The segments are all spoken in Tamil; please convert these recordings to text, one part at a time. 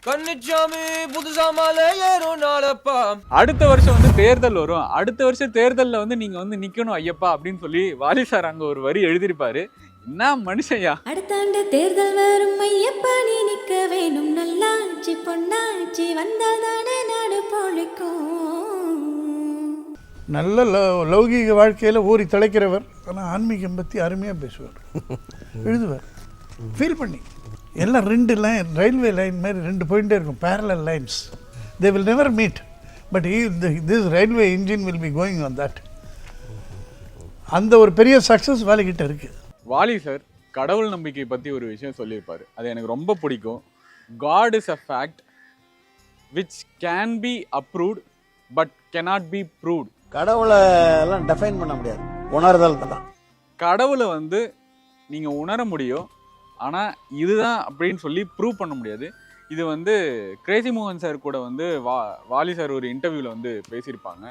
கன்னிச்சாமி புதுசா மலை ஏறும் நாளப்பா. அடுத்த வருஷம் வந்து தேர்தல் வரும். அடுத்த வருஷம் தேர்தல்ல வந்து நீங்க வந்து நிக்கணும் ஐயப்பா அப்படின்னு சொல்லி வாலி சார் அங்க ஒரு வரி எழுதியிருப்பாரு. என்ன மனுஷன்யா. அடுத்த ஆண்டு தேர்தல் வரும் ஐயப்பா நீ நிக்க வேணும் நல்லாட்சி பொன்னாட்சி வந்தால் தானே நாடு பொழிக்கும். நல்ல லௌகீக வாழ்க்கையில் ஊறி திளைக்கிறவர். ஆனால் ஆன்மீகம் பற்றி அருமையாக பேசுவார், எழுதுவார், ஃபீல் பண்ணி. எல்லாம் ரெண்டு லைன், ரயில்வே லைன் மாதிரி ரெண்டு போயிட்டே இருக்கும், parallel lines. They will never meet, but this railway engine will be going on that. அந்த ஒரு பெரிய சக்ஸஸ் வாலிக்கிட்ட இருக்குது. வாலி சார் கடவுள் நம்பிக்கை பற்றி ஒரு விஷயம் சொல்லியிருப்பாரு. அது எனக்கு ரொம்ப பிடிக்கும். God is a fact which can be approved but cannot be proved. கடவுளை எல்லாம் டிஃபைன் பண்ண முடியாது, உணர்தல் தான். கடவுளை வந்து நீங்கள் உணர முடியும், ஆனால் இதுதான் அப்படின்னு சொல்லி ப்ரூவ் பண்ண முடியாது. இது வந்து கிரேசி மோகன் சார் கூட வந்து வாலி சார் ஒரு இன்டர்வியூவில் வந்து பேசியிருப்பாங்க.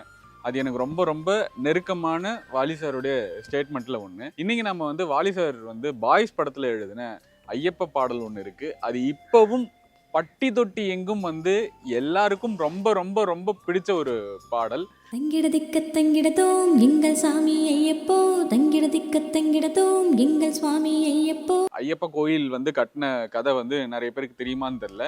அது எனக்கு ரொம்ப ரொம்ப நெருக்கமான வாலி சாருடைய ஸ்டேட்மெண்ட்டில் ஒன்று. இன்றைக்கி நம்ம வந்து வாலி சார் வந்து பாய்ஸ் படத்தில் எழுதின ஐயப்ப பாடல் ஒன்று இருக்குது. அது இப்போவும் பட்டி தொட்டி எங்கும் வந்து எல்லாருக்கும் ரொம்ப ரொம்ப ரொம்ப பிடிச்ச ஒரு பாடல். தங்கிடதிக்க தங்கிடதோம் எங்கள் சாமி ஐயப்போ, தங்கிடதிக்க தங்கிடதோம் எங்கள் சுவாமி ஐயப்போ. ஐயப்ப கோயில் வந்து கட்டின கதை வந்து நிறைய பேருக்கு தெரியுமான்னு தெரில.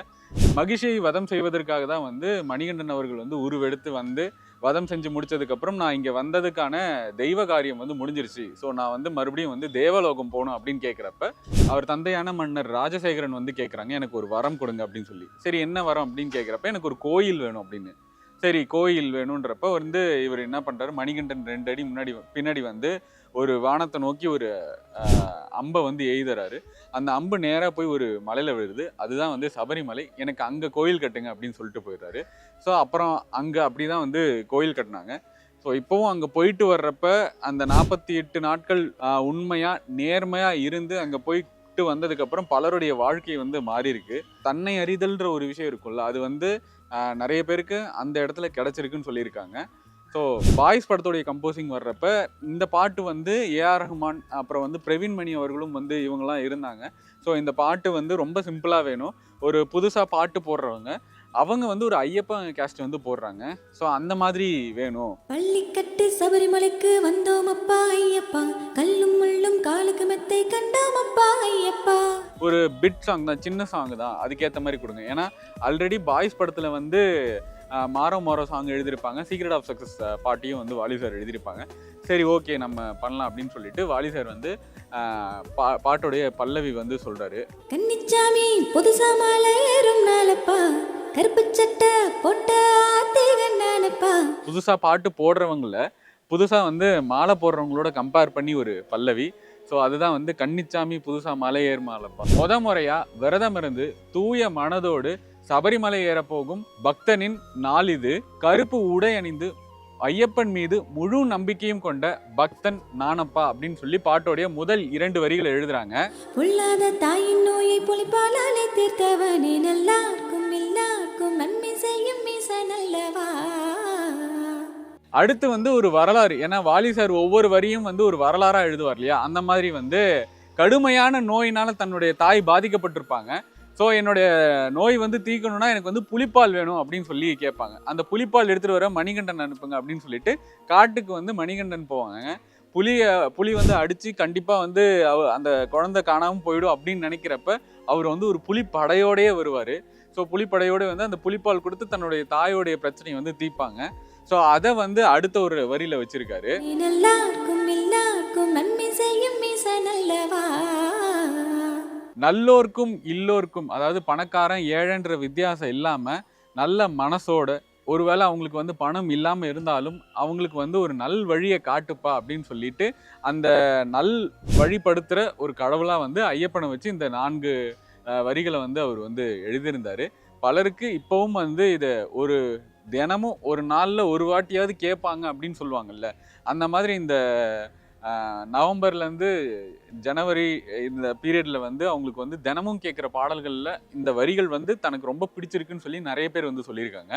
மகிஷை வதம் செய்வதற்காக தான் வந்து மணிகண்டன் அவர்கள் வந்து உருவெடுத்து வந்து வதம் செஞ்சு முடிச்சதுக்கப்புறம் நான் இங்கே வந்ததுக்கான தெய்வ காரியம் வந்து முடிஞ்சிருச்சு, ஸோ நான் வந்து மறுபடியும் வந்து தேவலோகம் போகணும் அப்படின்னு கேட்குறப்ப அவர் தந்தையான மன்னர் ராஜசேகரன் வந்து கேட்குறாங்க, எனக்கு ஒரு வரம் கொடுங்க அப்படின்னு சொல்லி. சரி என்ன வரம் அப்படின்னு கேட்குறப்ப எனக்கு ஒரு கோயில் வேணும் அப்படின்னு. சரி கோயில் வேணுன்றப்ப வந்து இவர் என்ன பண்ணுறாரு, மணிகண்டன் 2 அடி பின்னாடி வந்து ஒரு வானத்தை நோக்கி ஒரு அம்பை வந்து எய்துறாரு. அந்த அம்பு நேராக போய் ஒரு மலையில் விழுது. அதுதான் வந்து சபரிமலை. எனக்கு அங்கே கோயில் கட்டுங்க அப்படின்னு சொல்லிட்டு போயிடுறாரு. ஸோ அப்புறம் அங்கே அப்படி தான் வந்து கோயில் கட்டினாங்க. ஸோ இப்போவும் அங்கே போயிட்டு வர்றப்ப அந்த 48 நாட்கள் உண்மையாக நேர்மையாக இருந்து அங்கே போயிட்டு வந்ததுக்கப்புறம் பலருடைய வாழ்க்கை வந்து மாறி இருக்கு. தன்னை அறிதல்ன்ற ஒரு விஷயம் இருக்கும்ல, அது வந்து நிறைய பேருக்கு அந்த இடத்துல கிடச்சிருக்குன்னு சொல்லியிருக்காங்க. ஸோ பாய்ஸ் படத்துடைய கம்போசிங் வர்றப்ப இந்த பாட்டு வந்து ஏஆர் ரஹ்மான் அப்புறம் வந்து பிரவீன் மணி அவர்களும் வந்து இவங்கெல்லாம் இருந்தாங்க. ஸோ இந்த பாட்டு வந்து ரொம்ப சிம்பிளாக வேணும். ஒரு புதுசாக பாட்டு போடுறவங்க அவங்க வந்து ஒரு ஐயப்பன் கேஸ்ட் வந்து போடுறாங்க. ஸோ அந்த மாதிரி வேணும். பள்ளிக்கட்டு சபரிமலைக்கு வந்தோம் அப்பா ஐயப்பா, கல்லும் முள்ளும் காலுக்கு மெத்தை கண்டோம் அப்பா ஐயப்பா. ஒரு பிட் சாங் தான், சின்ன சாங் தான், அதுக்கேற்ற மாதிரி கொடுங்க. ஏன்னா ஆல்ரெடி பாய்ஸ் படத்தில் வந்து மாரோ மாரோ சாங் எழுதியிருப்பாங்க, சீக்ரெட் ஆஃப் சக்ஸஸ் பாட்டியும் வந்து வாலி சார் எழுதியிருப்பாங்க. சரி ஓகே நம்ம பண்ணலாம் அப்படின்னு சொல்லிட்டு வாலி சார் வந்து பாட்டோடைய பல்லவி வந்து சொல்கிறாரு. கன்னிச்சாமி புதுசா மலை ஏறும் நாளப்பா, கருப்பு சட்டை போட்ட ஆத்திகன்னானப்பா. புதுசாக பாட்டு போடுறவங்கள புதுசாக வந்து மாலை போடுறவங்களோட கம்பேர் பண்ணி ஒரு பல்லவி. ஸோ அதுதான் வந்து கன்னிச்சாமி புதுசாக மலை ஏறு மாலைப்பா. முறையாக விரதம் இருந்து தூய மனதோடு சபரிமலை ஏறப்போகும் பக்தனின் நாளிது, கருப்பு உடை அணிந்து ஐயப்பன் மீது முழு நம்பிக்கையும் கொண்ட பக்தன் நானப்பா அப்படின்னு சொல்லி பாட்டோடைய முதல் 2 வரிகளை எழுதுறாங்க. பொல்லாத தாயின் நோயை பொலிப்பாலே தீர்த்தவனே, நல்லாக்கும் எல்லாருக்கும் நன்மை செய்யும் மீச நல்லவா. அடுத்து வந்து ஒரு வரலாறு. ஏன்னா வாலி சார் ஒவ்வொரு வரியும் வந்து ஒரு வரலாறாக எழுதுவார் இல்லையா, அந்த மாதிரி வந்து கடுமையான நோயினால் தன்னுடைய தாய் பாதிக்கப்பட்டிருப்பாங்க. ஸோ என்னுடைய நோய் வந்து தீர்க்கணும்னா எனக்கு வந்து புலிப்பால் வேணும் அப்படின்னு சொல்லி கேட்பாங்க. அந்த புலிப்பால் எடுத்துகிட்டு வர மணிகண்டன் அனுப்புங்க அப்படின்னு சொல்லிட்டு காட்டுக்கு வந்து மணிகண்டன் போவாங்க. புலி வந்து அடித்து கண்டிப்பாக வந்து அந்த குழந்தை காணாமல் போயிடும் அப்படின்னு நினைக்கிறப்ப அவர் வந்து ஒரு புலிப்படையோடையே வருவார். ஸோ புலிப்படையோடு வந்து அந்த புலிப்பால் கொடுத்து தன்னுடைய தாயோடைய பிரச்சனையை வந்து தீர்ப்பாங்க. ஸோ அதை வந்து அடுத்த ஒரு வரியில வச்சிருக்காரு. நல்லோர்க்கும் இல்லோர்க்கும், அதாவது பணக்காரன் ஏழைன்ற வித்தியாசம் இல்லாம நல்ல மனசோட, ஒருவேளை அவங்களுக்கு வந்து பணம் இல்லாம இருந்தாலும் அவங்களுக்கு வந்து ஒரு நல் வழியை காட்டுப்பா அப்படின்னு சொல்லிட்டு அந்த நல் வழிபடுத்துற ஒரு கடவுளா வந்து ஐயப்பனை வச்சு இந்த 4 வரிகளை வந்து அவர் வந்து எழுதியிருந்தாரு. பலருக்கு இப்பவும் வந்து இதை ஒரு தினமும் ஒரு நாளில் ஒரு வாட்டியாவது கேட்பாங்க அப்படின்னு சொல்லுவாங்கல்ல, அந்த மாதிரி இந்த நவம்பர்லேருந்து ஜனவரி இந்த பீரியடில் வந்து அவங்களுக்கு வந்து தினமும் கேட்குற பாடல்களில் இந்த வரிகள் வந்து தனக்கு ரொம்ப பிடிச்சிருக்குன்னு சொல்லி நிறைய பேர் வந்து சொல்லியிருக்காங்க.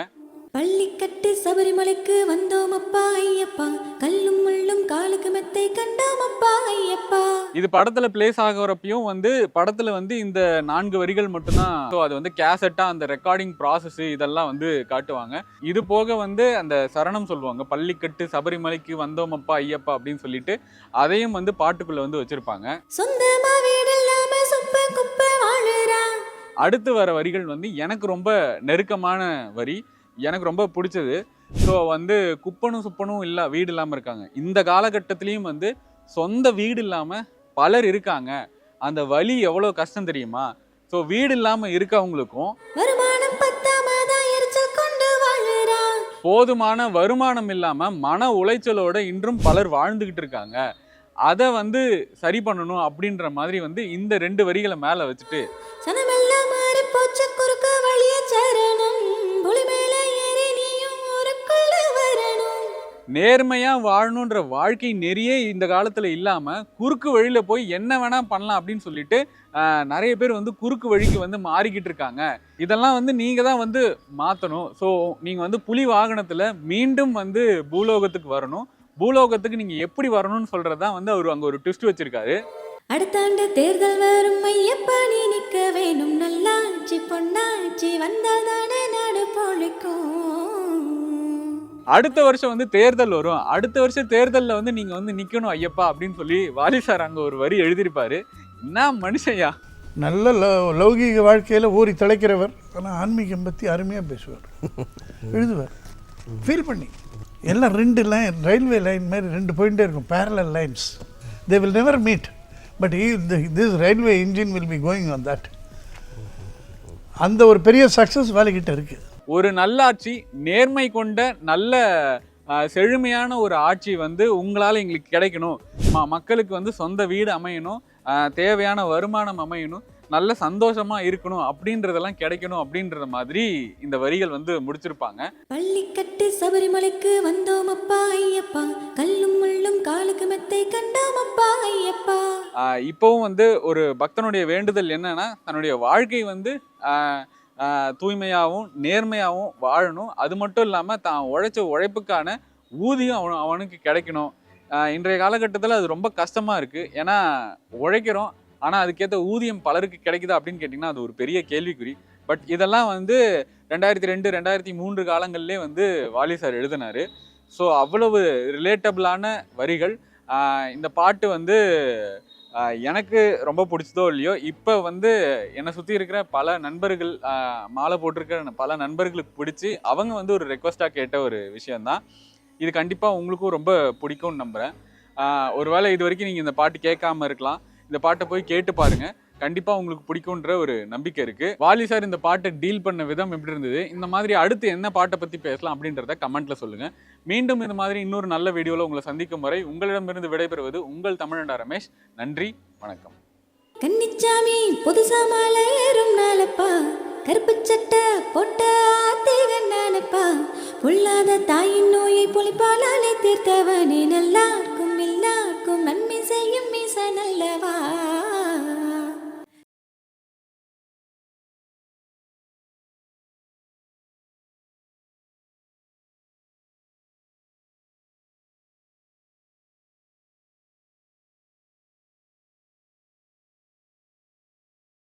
பள்ளிக்கட்டு சபரிமலைக்கு வந்தோம் அப்பா ஐயப்பா, கல்லும் முள்ளும் காலுக்கு மெத்தை கண்டோம் அப்பா ஐயப்பா. இது படத்துல பிளேஸ் ஆகிறப்பையும் வந்து படத்துல வந்து இந்த 4 வரிகள் மட்டும்தான். ஸோ அது வந்து கேசட்டா அந்த ரெக்கார்டிங் ப்ராசஸ் இதெல்லாம் வந்து காட்டுவாங்க. இது போக வந்து அந்த சரணம் சொல்லுவாங்க, பள்ளிக்கட்டு சபரிமலைக்கு வந்தோம் அப்பா ஐயப்பா அப்படின்னு சொல்லிட்டு அதையும் வந்து பாட்டுக்குள்ள வந்து வச்சிருப்பாங்க. சொந்தமா வீடு இல்லாம சுப்ப குப்பை வாழுறா. அடுத்து வர வரிகள் வந்து எனக்கு ரொம்ப நெருக்கமான வரி, எனக்கு ரொம்ப பிடிச்சது. ஸோ வந்து குப்பனும் சுப்பனும் இல்லை வீடு இல்லாமல் இருக்காங்க. இந்த காலகட்டத்திலையும் வந்து சொந்த வீடு இல்லாமல் பலர் இருக்காங்க. அந்த வலி எவ்வளோ கஷ்டம் தெரியுமா? ஸோ வீடு இல்லாமல் இருக்கவங்களுக்கும் வருமானம் பத்தாமதான் எரிச்சல் கொண்டு வாழுறா. போதுமான வருமானம் இல்லாமல் மன உளைச்சலோட இன்றும் பலர் வாழ்ந்துக்கிட்டு இருக்காங்க. அதை வந்து சரி பண்ணணும் அப்படின்ற மாதிரி வந்து இந்த 2 வரிகளை மேலே வச்சுட்டு சனமெல்லாம் மாறி போச்சு குறுக்க வழிய சரணம், புலி மேல ஏறி நீயும் ஊருக்குள்ள வரணும். நேர்மையாக வாழணுன்ற வாழ்க்கை நெறியே இந்த காலத்தில் இல்லாமல் குறுக்கு வழியில் போய் என்ன வேணால் பண்ணலாம் அப்படின்னு சொல்லிட்டு நிறைய பேர் வந்து குறுக்கு வழிக்கு வந்து மாறிக்கிட்டு இருக்காங்க. இதெல்லாம் வந்து நீங்கள் தான் வந்து மாற்றணும். ஸோ நீங்கள் வந்து புலி வாகனத்தில் மீண்டும் வந்து பூலோகத்துக்கு வரணும். பூலோகத்துக்கு நீங்கள் எப்படி வரணும்னு சொல்கிறது தான் வந்து அவர் அங்கே ஒரு ட்விஸ்ட் வச்சுருக்காரு. அடுத்தாண்டு தேர்தல் வரும் ஐயப்பா, நீ நிக்க வேணும் நல்லாட்சி பொன்னாட்சி வந்தால் தானே நாடு பொழிக்கும். அடுத்த வருஷம் வந்து தேர்தல் வரும், அடுத்த வருஷம் தேர்தலில் வந்து நீங்கள் வந்து நிற்கணும் ஐயப்பா அப்படின்னு சொல்லி வாலி சார் அங்கே ஒரு வரி எழுதியிருப்பாரு. என்ன மனுஷையா! நல்ல லௌகீக வாழ்க்கையில் ஊறி திளைக்கிறவர், ஆனால் ஆன்மீகம் பற்றி அருமையாக பேசுவார், எழுதுவார், ஃபீல் பண்ணி. எல்லாம் 2 லைன், ரயில்வே லைன் மாதிரி 2 போயிட்டே இருக்கும், parallel lines. They will never meet, but this railway engine will be going on that. அந்த ஒரு பெரிய சக்ஸஸ் வேலைக்கிட்ட இருக்குது. ஒரு நல்லாட்சி, நேர்மை கொண்ட நல்ல செழுமையான ஒரு ஆட்சி வந்து உங்களால் எங்களுக்கு கிடைக்கணும். மக்களுக்கு வந்து சொந்த வீடு அமையணும், தேவையான வருமானம் அமையணும், நல்ல சந்தோஷமா இருக்கணும், அப்படின்றதெல்லாம் கிடைக்கணும் அப்படின்ற மாதிரி இந்த வரிகள் வந்து முடிச்சிருப்பாங்க. பள்ளிக்கட்டு சபரிமலைக்கு வந்தோம் அப்பா ஐயப்பா, கல்லும் முள்ளும் காலுக்கு மெத்தை கண்டோம் அப்பா ஐயப்பா. இப்போவும் வந்து ஒரு பக்தனுடைய வேண்டுதல் என்னன்னா, தன்னுடைய வாழ்க்கை வந்து தூய்மையாகவும் நேர்மையாகவும் வாழணும். அது மட்டும் இல்லாமல் தான் உழைச்ச உழைப்புக்கான ஊதியம் அவனுக்கு கிடைக்கணும். இன்றைய காலகட்டத்தில் அது ரொம்ப கஷ்டமாக இருக்குது. ஏன்னா உழைக்கிறோம், ஆனால் அதுக்கேற்ற ஊதியம் பலருக்கு கிடைக்குதா அப்படின்னு கேட்டிங்கன்னா அது ஒரு பெரிய கேள்விக்குறி. பட் இதெல்லாம் வந்து 2002, 2003 காலங்கள்லேயே வந்து வாலி சார் எழுதினார். ஸோ அவ்வளவு ரிலேட்டபிளான வரிகள். இந்த பாட்டு வந்து எனக்கு ரொம்ப பிடிச்சதோ இல்லையோ, இப்போ வந்து என்னை சுற்றி இருக்கிற பல நண்பர்கள், மாலை போட்டிருக்கிற பல நண்பர்களுக்கு பிடிச்சி அவங்க வந்து ஒரு ரெக்வஸ்ட்டாக கேட்ட ஒரு விஷயந்தான். இது கண்டிப்பாக உங்களுக்கும் ரொம்ப பிடிக்கும்னு நம்புகிறேன். ஒருவேளை இது வரைக்கும் நீங்கள் இந்த பாட்டு கேட்காம இருக்கலாம், இந்த பாட்டை போய் கேட்டு பாருங்க, கண்டிப்பாக உங்களுக்கு பிடிக்கும்ன்ற ஒரு நம்பிக்கை இருக்குது. வாலி சார் இந்த பாட்டை டீல் பண்ண விதம் எப்படி இருந்தது, இந்த மாதிரி அடுத்து என்ன பாட்டை பற்றி பேசலாம் அப்படின்றத கமெண்ட்டில் சொல்லுங்கள். மீண்டும் இந்த மாதிரி இன்னொரு நல்ல வீடியோவில் உங்களை சந்திக்கும் வரை உங்களிடமிருந்து விடைபெறுவது உங்கள் தமிழண்டா ரமேஷ். நன்றி, வணக்கம். கன்னிச்சாமி புதுசா மாலை ஏறும் நாளப்பா, கருப்பு சட்டை போட்ட ஆத்திகன் நானப்பா, பொல்லாத தாயின் நோயை பொலிப்பாலாலே தீர்த்தவனே நல்ல